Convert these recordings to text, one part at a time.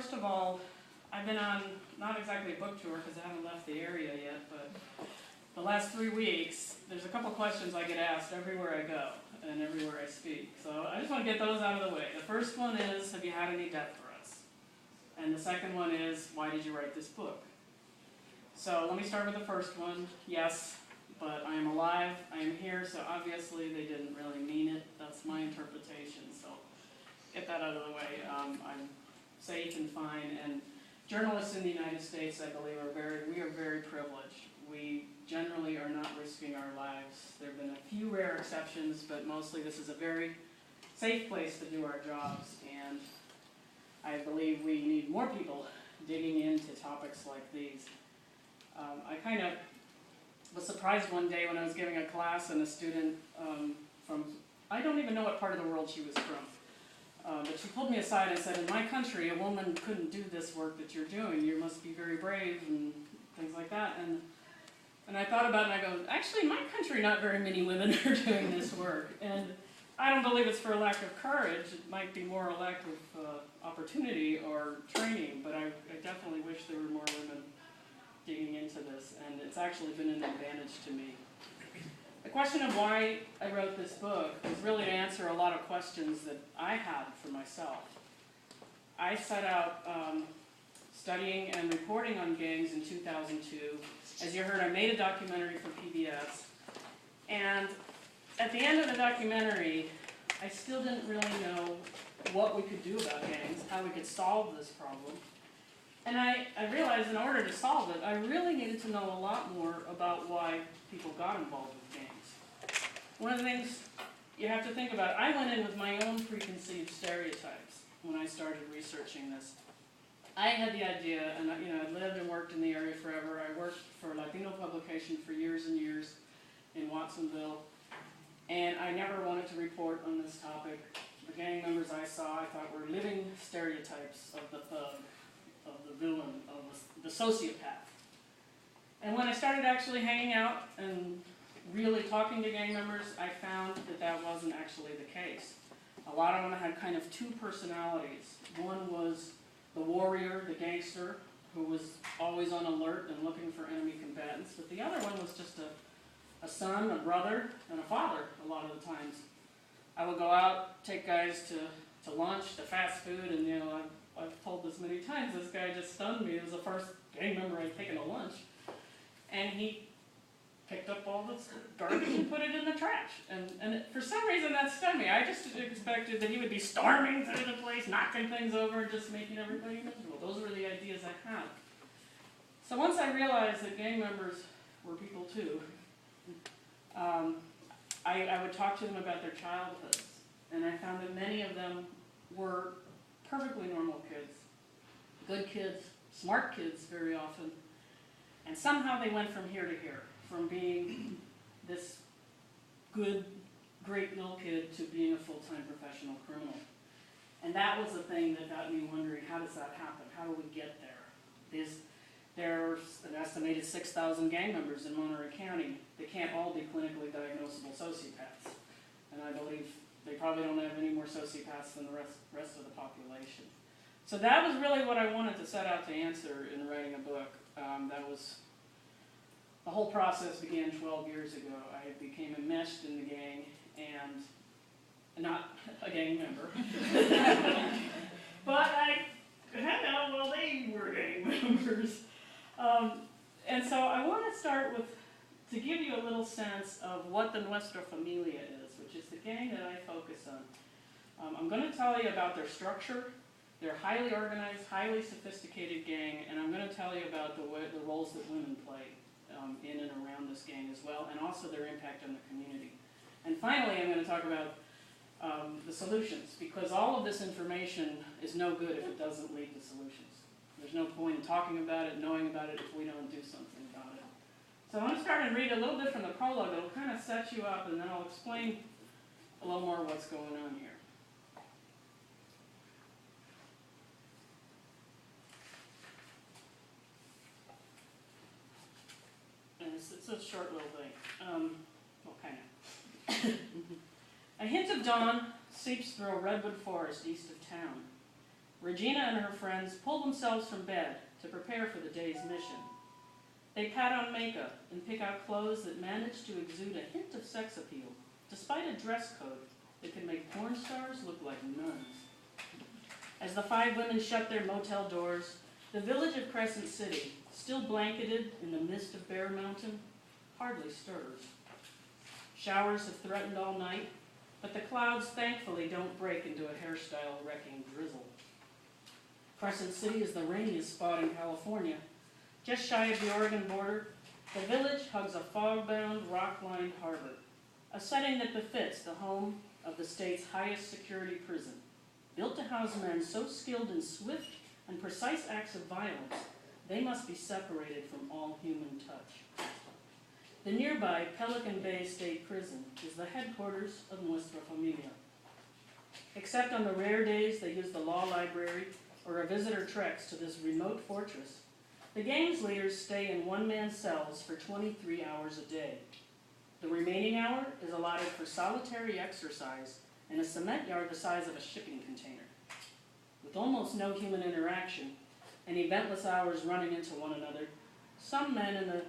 first of all, I've been on, not exactly a book tour because I haven't left the area yet, but the last 3 weeks, there's a couple questions I get asked everywhere I go and everywhere I speak. So I just want to get those out of the way. The first one is, have you had any death threats? And the second one is, why did you write this book? So let me start with the first one. Yes, but I am alive, I am here, so obviously they didn't really mean it. That's my interpretation, so get that out of the way. I'm safe and fine, and journalists in the United States, I believe, we are very privileged. We generally are not risking our lives. There have been a few rare exceptions, but mostly this is a very safe place to do our jobs, and I believe we need more people digging into topics like these. I kind of was surprised one day when I was giving a class and a student from, I don't even know what part of the world she was from, but she pulled me aside and said, in my country, a woman couldn't do this work that you're doing. You must be very brave and things like that. And I thought about it and I go, actually in my country not very many women are doing this work. And I don't believe it's for a lack of courage. It might be more a lack of opportunity or training, but I definitely wish there were more women digging into this, and it's actually been an advantage to me. The question of why I wrote this book was really to answer a lot of questions that I had for myself. I set out studying and reporting on gangs in 2002. As you heard, I made a documentary for PBS, and at the end of the documentary, I still didn't really know what we could do about gangs, how we could solve this problem. And I realized in order to solve it, I really needed to know a lot more about why people got involved with gangs. One of the things you have to think about, I went in with my own preconceived stereotypes when I started researching this. I had the idea, and I lived and worked in the area forever. I worked for a Latino publication for years and years in Watsonville, and I never wanted to report on this topic. The gang members I saw, I thought were living stereotypes of the thug, of the villain, of the sociopath. And when I started actually hanging out and really talking to gang members, I found that that wasn't actually the case. A lot of them had kind of two personalities. One was the warrior, the gangster, who was always on alert and looking for enemy combatants, but the other one was just a son, a brother, and a father a lot of the times. I would go out, take guys to lunch, to fast food, and I've told this many times, this guy just stunned me. It was the first gang member I'd taken to lunch. And he picked up all this garbage and put it in the trash. And for some reason that stunned me. I just expected that he would be storming through the place, knocking things over, and just making everybody miserable. Those were the ideas I had. So once I realized that gang members were people too, I would talk to them about their childhoods. And I found that many of them were perfectly normal kids, good kids, smart kids very often, and somehow they went from here to here, from being this good, great little kid to being a full-time professional criminal. And that was the thing that got me wondering, how does that happen? How do we get there? There's an estimated 6,000 gang members in Monterey County. They can't all be clinically diagnosable sociopaths, and I believe they probably don't have any more sociopaths than the rest of the population. So that was really what I wanted to set out to answer in writing a book. The whole process began 12 years ago. I became enmeshed in the gang, and not a gang member. But I found out, well, they were gang members. And so I want to start to give you a little sense of what the Nuestra Familia is, which is the gang that I focus on. I'm going to tell you about their structure. They're highly organized, highly sophisticated gang, and I'm going to tell you about the roles that women play in and around this gang as well, and also their impact on the community. And finally, I'm going to talk about the solutions, because all of this information is no good if it doesn't lead to solutions. There's no point in talking about it, knowing about it, if we don't do something about it. So I'm going to start and read a little bit from the prologue. It'll kind of set you up, and then I'll explain a little more what's going on here. And it's a short little thing. Well, kind of. A hint of dawn seeps through a redwood forest east of town. Regina and her friends pull themselves from bed to prepare for the day's mission. They pat on makeup and pick out clothes that manage to exude a hint of sex appeal, despite a dress code that can make porn stars look like nuns. As the 5 women shut their motel doors, the village of Crescent City, still blanketed in the mist of Bear Mountain, hardly stirs. Showers have threatened all night, but the clouds thankfully don't break into a hairstyle-wrecking drizzle. Crescent City is the rainiest spot in California. Just shy of the Oregon border, the village hugs a fog-bound, rock-lined harbor, a setting that befits the home of the state's highest security prison, built to house men so skilled in swift and precise acts of violence, they must be separated from all human touch. The nearby Pelican Bay State Prison is the headquarters of Nuestra Familia. Except on the rare days they use the law library or a visitor treks to this remote fortress, the gang's leaders stay in one-man cells for 23 hours a day. The remaining hour is allotted for solitary exercise in a cement yard the size of a shipping container. With almost no human interaction and eventless hours running into one another, some men in the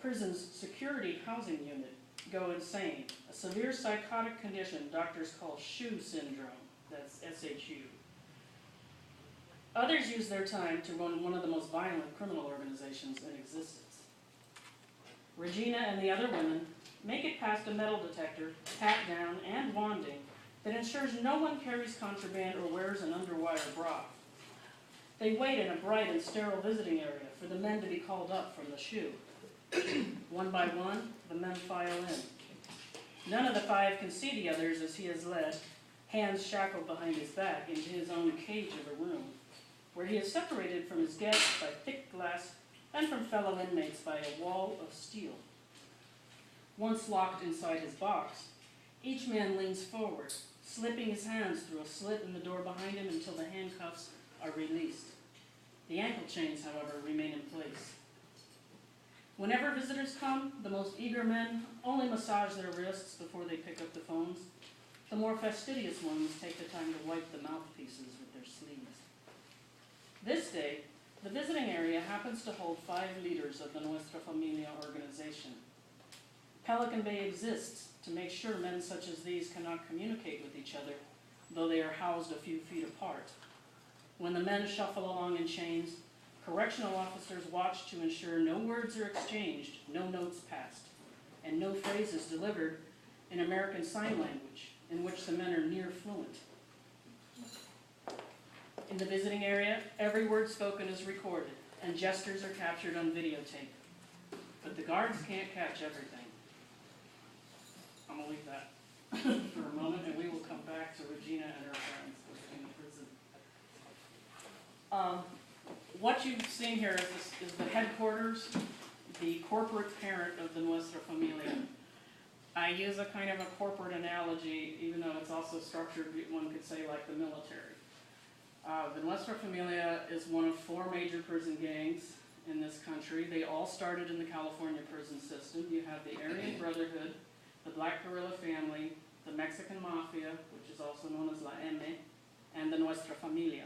prison's security housing unit go insane, a severe psychotic condition doctors call SHU syndrome, that's S-H-U. Others use their time to run one of the most violent criminal organizations in existence. Regina and the other women make it past a metal detector, pat-down, and wanding that ensures no one carries contraband or wears an underwire bra. They wait in a bright and sterile visiting area for the men to be called up from the SHU. One by one, the men file in. None of the 5 can see the others as he is led, hands shackled behind his back, into his own cage of a room, where he is separated from his guests by thick glass and from fellow inmates by a wall of steel. Once locked inside his box, each man leans forward, slipping his hands through a slit in the door behind him until the handcuffs are released. The ankle chains, however, remain in place. Whenever visitors come, the most eager men only massage their wrists before they pick up the phones. The more fastidious ones take the time to wipe the mouthpieces with their sleeves. This day, the visiting area happens to hold 5 leaders of the Nuestra Familia organization. Pelican Bay exists to make sure men such as these cannot communicate with each other, though they are housed a few feet apart. When the men shuffle along in chains, correctional officers watch to ensure no words are exchanged, no notes passed, and no phrases delivered in American Sign Language, in which the men are near fluent. In the visiting area, every word spoken is recorded, and gestures are captured on videotape. But the guards can't catch everything. I'm going to leave that for a moment, and we will come back to Regina and her friends in the prison. What you've seen here is the headquarters, the corporate parent of the Nuestra Familia. I use a kind of a corporate analogy, even though it's also structured, one could say, like the military. The Nuestra Familia is one of 4 major prison gangs in this country. They all started in the California prison system. You have the Aryan Brotherhood, the Black Guerrilla Family, the Mexican Mafia, which is also known as La M, and the Nuestra Familia.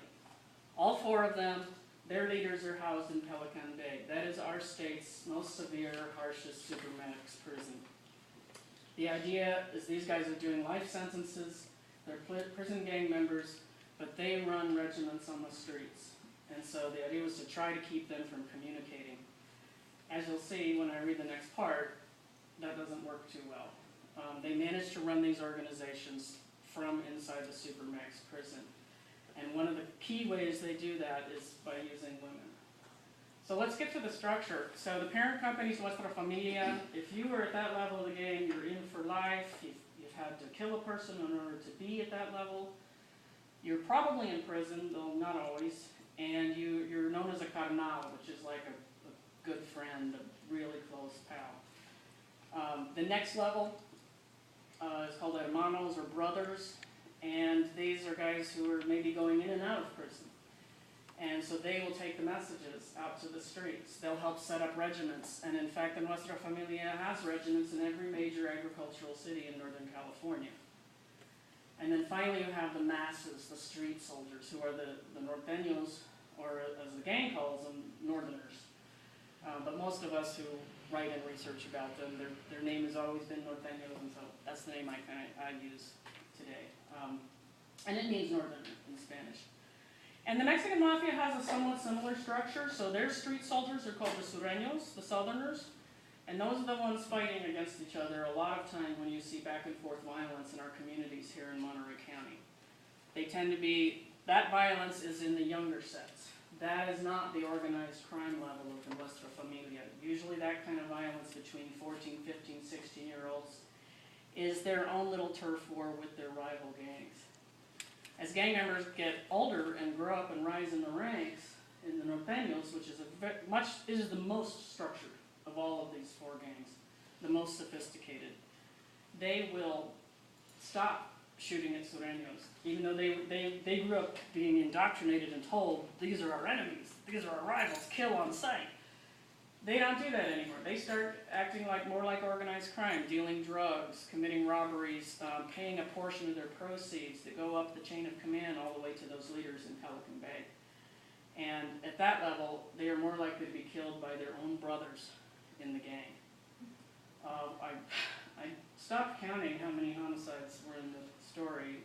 All 4 of them, their leaders are housed in Pelican Bay. That is our state's most severe, harshest supermax prison. The idea is these guys are doing life sentences, they're prison gang members, but they run regiments on the streets. And so the idea was to try to keep them from communicating. As you'll see when I read the next part, that doesn't work too well. They managed to run these organizations from inside the supermax prison. And one of the key ways they do that is by using women. So let's get to the structure. So the parent company is Nuestra Familia. If you were at that level of the game, you're in for life. You've had to kill a person in order to be at that level. You're probably in prison, though not always. And you're known as a carnal, which is like a good friend, a really close pal. The next level is called hermanos, or brothers. And these are guys who are maybe going in and out of prison. And so they will take the messages out to the streets. They'll help set up regiments. And in fact, the Nuestra Familia has regiments in every major agricultural city in Northern California. And then finally you have the masses, the street soldiers, who are the norteños, or as the gang calls them, northerners. But most of us who write and research about them, their name has always been norteños, and so that's the name I use today. And it means northern in Spanish. And the Mexican Mafia has a somewhat similar structure, so their street soldiers are called the sureños, the southerners, and those are the ones fighting against each other a lot of time when you see back and forth violence in our communities here in Monterey County. They tend to be, that violence is in the younger sets. That is not the organized crime level of the Nuestra Familia. Usually that kind of violence between 14, 15, 16-year-olds is their own little turf war with their rival gangs. As gang members get older and grow up and rise in the ranks, in the norteños, which is the most structured of all of these four gangs, the most sophisticated, they will stop shooting at sureños, even though they grew up being indoctrinated and told, these are our enemies, these are our rivals, kill on sight. They don't do that anymore. They start acting more like organized crime, dealing drugs, committing robberies, paying a portion of their proceeds that go up the chain of command all the way to those leaders in Pelican Bay. And at that level, they are more likely to be killed by their own brothers in the gang. I stopped counting how many homicides were in the story,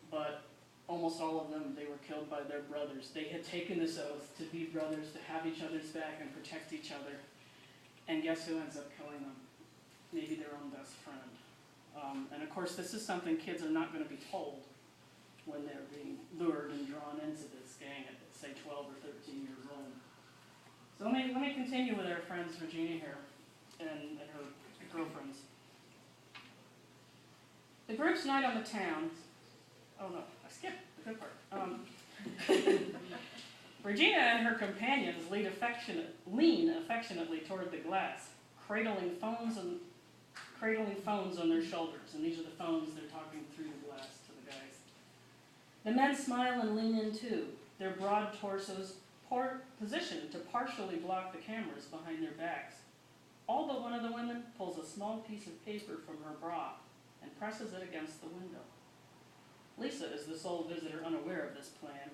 but almost all of them, they were killed by their brothers. They had taken this oath to be brothers, to have each other's back and protect each other. And guess who ends up killing them? Maybe their own best friend. And of course, this is something kids are not going to be told when they're being lured and drawn into this gang at, say, 12 or 13 years old. So let me continue with our friends Virginia here and her girlfriends. The group's night on the town. Oh no, I skipped the good part. Regina and her companions lean affectionately toward the glass, cradling phones on their shoulders, and these are the phones they're talking through the glass to the guys. The men smile and lean in too, their broad torsos positioned to partially block the cameras behind their backs. All but one of the women pulls a small piece of paper from her bra and presses it against the window. Lisa is the sole visitor unaware of this plan.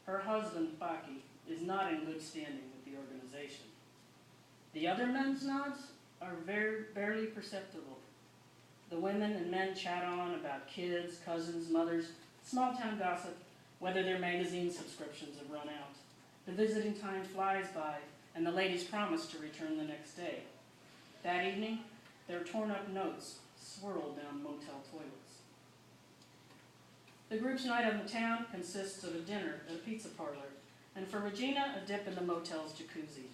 Her husband, Paki, is not in good standing with the organization. The other men's nods are barely perceptible. The women and men chat on about kids, cousins, mothers, small-town gossip, whether their magazine subscriptions have run out. The visiting time flies by, and the ladies promise to return the next day. That evening, their torn-up notes swirl down motel toilets. The group's night on the town consists of a dinner at a pizza parlor, and for Regina, a dip in the motel's jacuzzi.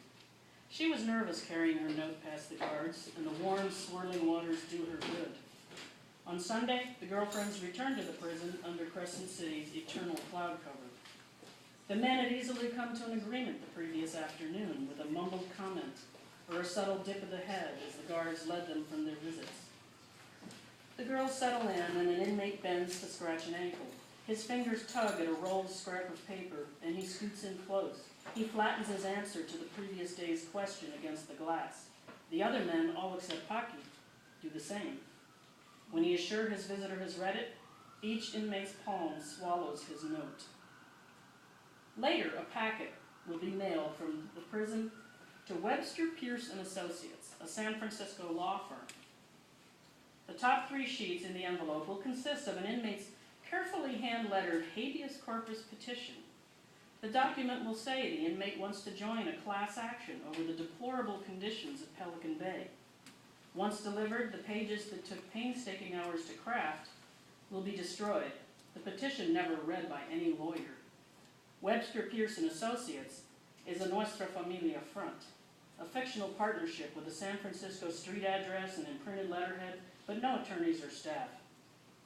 She was nervous carrying her note past the guards, and the warm, swirling waters do her good. On Sunday, the girlfriends returned to the prison under Crescent City's eternal cloud cover. The men had easily come to an agreement the previous afternoon with a mumbled comment or a subtle dip of the head as the guards led them from their visits. The girls settle in, and an inmate bends to scratch an ankle. His fingers tug at a rolled scrap of paper, and he scoots in close. He flattens his answer to the previous day's question against the glass. The other men, all except Paki, do the same. When he is sure his visitor has read it, each inmate's palm swallows his note. Later, a packet will be mailed from the prison to Webster, Pierce & Associates, a San Francisco law firm. The top 3 sheets in the envelope will consist of an inmate's carefully hand-lettered habeas corpus petition. The document will say the inmate wants to join a class action over the deplorable conditions at Pelican Bay. Once delivered, the pages that took painstaking hours to craft will be destroyed, the petition never read by any lawyer. Webster, Pierce & Associates is a Nuestra Familia front, a fictional partnership with a San Francisco street address and imprinted letterhead, but no attorneys or staff.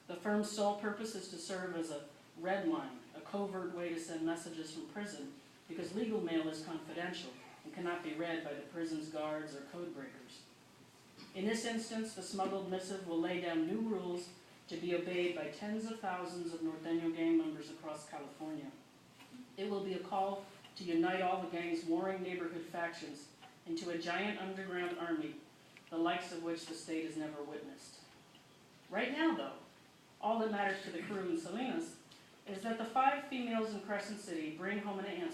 The firm's sole purpose is to serve as a red line, a covert way to send messages from prison, because legal mail is confidential and cannot be read by the prison's guards or code breakers. In this instance, the smuggled missive will lay down new rules to be obeyed by tens of thousands of Norteño gang members across California. It will be a call to unite all the gang's warring neighborhood factions into a giant underground army, the likes of which the state has never witnessed. Right now, though, all that matters to the crew in Salinas is that the 5 females in Crescent City bring home an answer.